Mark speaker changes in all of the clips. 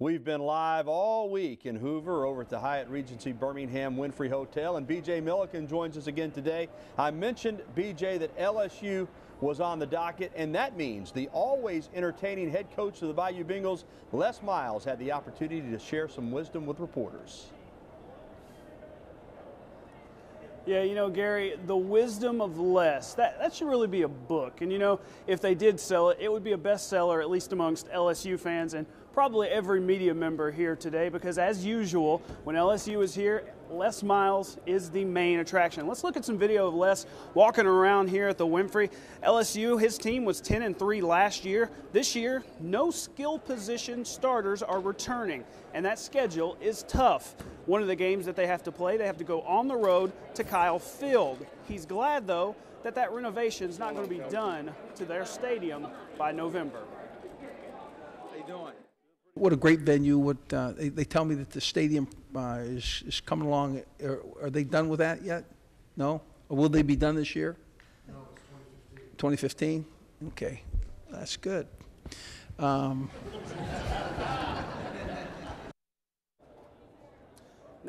Speaker 1: We've been live all week in Hoover over at the Hyatt Regency Birmingham Winfrey Hotel, and B.J. Milliken joins us again today. I mentioned, B.J., that LSU was on the docket, and that means the always entertaining head coach of the Bayou Bengals, Les Miles, had the opportunity to share some wisdom with reporters.
Speaker 2: Yeah, you know, Gary, the wisdom of Les, that should really be a book. And, you know, if they did sell it, it would be a bestseller, at least amongst LSU fans and probably every media member here today, because as usual, when LSU is here, Les Miles is the main attraction. Let's look at some video of Les walking around here at the Winfrey. LSU, his team was 10-3 last year. This year, no skill position starters are returning, and that schedule is tough. One of the games that they have to play, they have to go on the road to Kyle Field. He's glad, though, that renovation is not going to be done to their stadium by November.
Speaker 3: How you doing?
Speaker 4: What a great venue. They tell me that the stadium is coming along. Are they done with that yet? No? Or will they be done this year?
Speaker 3: No, it's 2015.
Speaker 4: 2015? Okay, that's good.
Speaker 2: Now,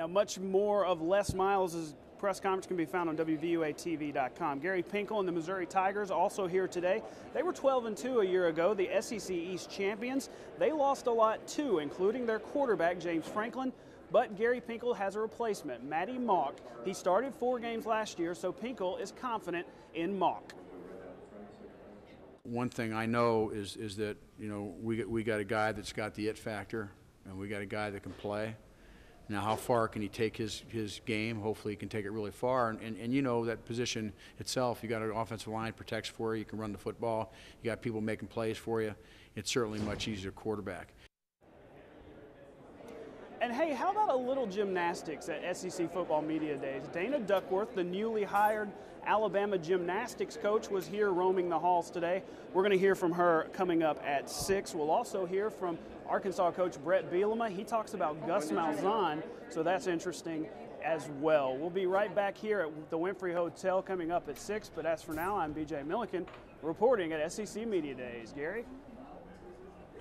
Speaker 2: much more of Les Miles' press conference can be found on WVUATV.com. Gary Pinkel and the Missouri Tigers also here today. They were 12-2 a year ago, the SEC East champions. They lost a lot too, including their quarterback, James Franklin. But Gary Pinkel has a replacement, Matty Mock. He started 4 games last year, so Pinkel is confident in Mock.
Speaker 5: One thing I know is that, you know, we got a guy that's got the it factor, and we got a guy that can play. Now, how far can he take his game? Hopefully he can take it really far. And you know, that position itself, you got an offensive line protects for you. You can run the football. You got people making plays for you. It's certainly much easier quarterback.
Speaker 2: And hey, how about a little gymnastics at SEC Football Media Days? Dana Duckworth, the newly hired Alabama gymnastics coach, was here roaming the halls today. We're going to hear from her coming up at 6. We'll also hear from Arkansas coach Brett Bielema. He talks about Gus Malzahn, so that's interesting as well. We'll be right back here at the Winfrey Hotel coming up at 6, but as for now, I'm B.J. Milliken reporting at SEC Media Days. Gary?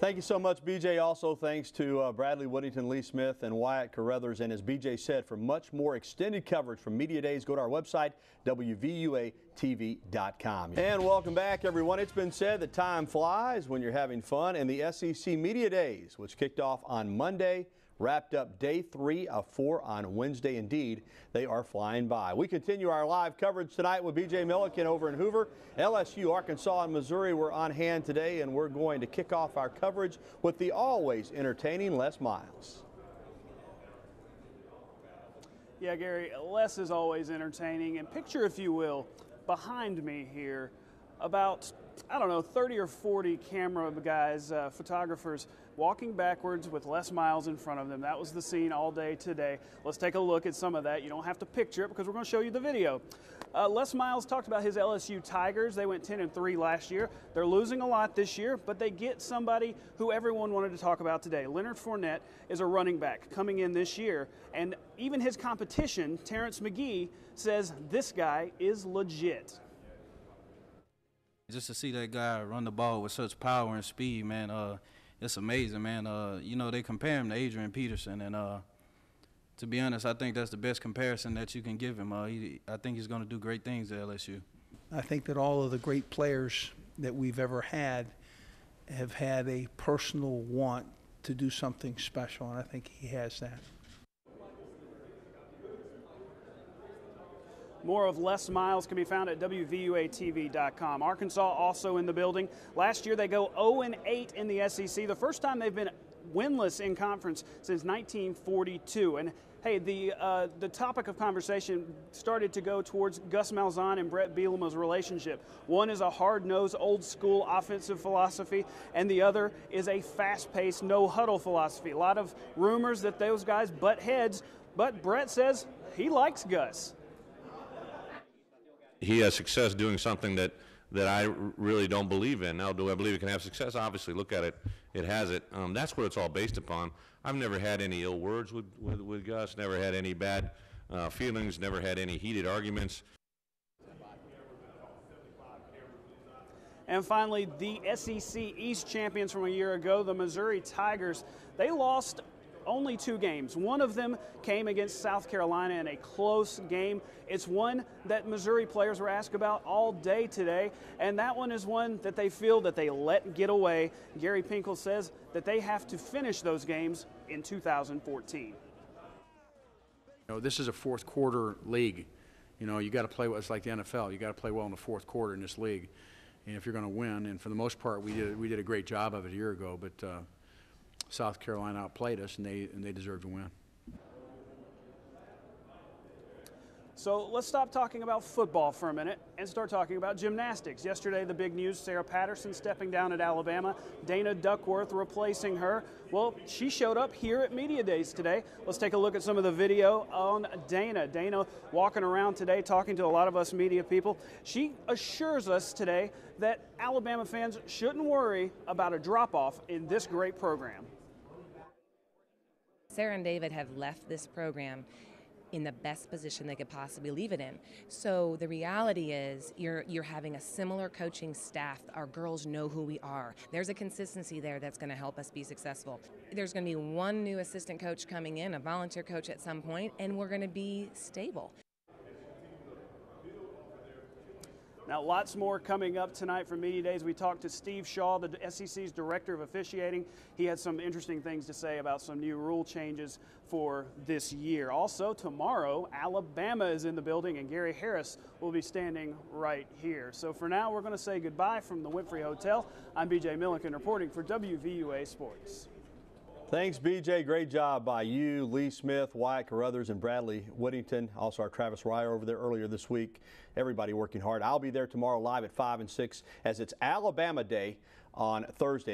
Speaker 1: Thank you so much, B.J. Also, thanks to Bradley Whittington, Lee Smith, and Wyatt Carruthers. And as B.J. said, for much more extended coverage from Media Days, go to our website, WVUATV.com. And welcome back, everyone. It's been said that time flies when you're having fun, and the SEC Media Days, which kicked off on Monday, wrapped up day 3 of 4 on Wednesday. Indeed, they are flying by. We continue our live coverage tonight with B.J. Milliken over in Hoover. LSU, Arkansas, and Missouri were on hand today, and we're going to kick off our coverage with the always entertaining Les Miles.
Speaker 2: Yeah, Gary, Les is always entertaining. And picture, if you will, behind me here, about, I don't know, 30 or 40 camera guys, photographers, walking backwards with Les Miles in front of them. That was the scene all day today. Let's take a look at some of that. You don't have to picture it because we're going to show you the video. Les Miles talked about his LSU Tigers. They went 10-3 last year. They're losing a lot this year, but they get somebody who everyone wanted to talk about today. Leonard Fournette is a running back coming in this year, and even his competition, Terrence McGee, says this guy is legit.
Speaker 6: Just to see that guy run the ball with such power and speed, man, it's amazing, man. You know, they compare him to Adrian Peterson, and to be honest, I think that's the best comparison that you can give him. I think he's going to do great things at LSU.
Speaker 4: I think that all of the great players that we've ever had have had a personal want to do something special, and I think he has that.
Speaker 2: More of Les Miles can be found at WVUATV.com. Arkansas also in the building. Last year they go 0-8 in the SEC, the first time they've been winless in conference since 1942. And hey, the topic of conversation started to go towards Gus Malzahn and Brett Bielema's relationship. One is a hard-nosed, old-school offensive philosophy, and the other is a fast-paced, no-huddle philosophy. A lot of rumors that those guys butt heads, but Brett says he likes Gus.
Speaker 7: He has success doing something that I really don't believe in. Now, do I believe it can have success? Obviously, look at it. It has it. That's what it's all based upon. I've never had any ill words with Gus, never had any bad feelings, never had any heated arguments.
Speaker 2: And finally, the SEC East champions from a year ago, the Missouri Tigers, they lost only 2 games. One of them came against South Carolina in a close game. It's one that Missouri players were asked about all day today, and that one is one that they feel that they let get away. Gary Pinkel says that they have to finish those games in 2014.
Speaker 5: You know, this is a fourth quarter league. You know, you got to play well. It's like the NFL. You got to play well in the fourth quarter in this league, and if you're going to win. And for the most part, we did a great job of it a year ago. But South Carolina outplayed us, and they deserve to win.
Speaker 2: So let's stop talking about football for a minute and start talking about gymnastics. Yesterday, the big news, Sarah Patterson stepping down at Alabama, Dana Duckworth replacing her. Well, she showed up here at Media Days today. Let's take a look at some of the video on Dana. Dana walking around today talking to a lot of us media people. She assures us today that Alabama fans shouldn't worry about a drop-off in this great program.
Speaker 8: Sarah and David have left this program in the best position they could possibly leave it in. So the reality is you're having a similar coaching staff. Our girls know who we are. There's a consistency there that's going to help us be successful. There's going to be one new assistant coach coming in, a volunteer coach at some point, and we're going to be stable.
Speaker 2: Now, lots more coming up tonight from Media Days. We talked to Steve Shaw, the SEC's Director of Officiating. He had some interesting things to say about some new rule changes for this year. Also, tomorrow, Alabama is in the building, and Gary Harris will be standing right here. So for now, we're going to say goodbye from the Winfrey Hotel. I'm B.J. Milliken reporting for WVUA Sports.
Speaker 1: Thanks, BJ. Great job by you, Lee Smith, Wyatt Carruthers, and Bradley Whittington. Also, our Travis Ryer over there earlier this week. Everybody working hard. I'll be there tomorrow live at 5 and 6 as it's Alabama Day on Thursday.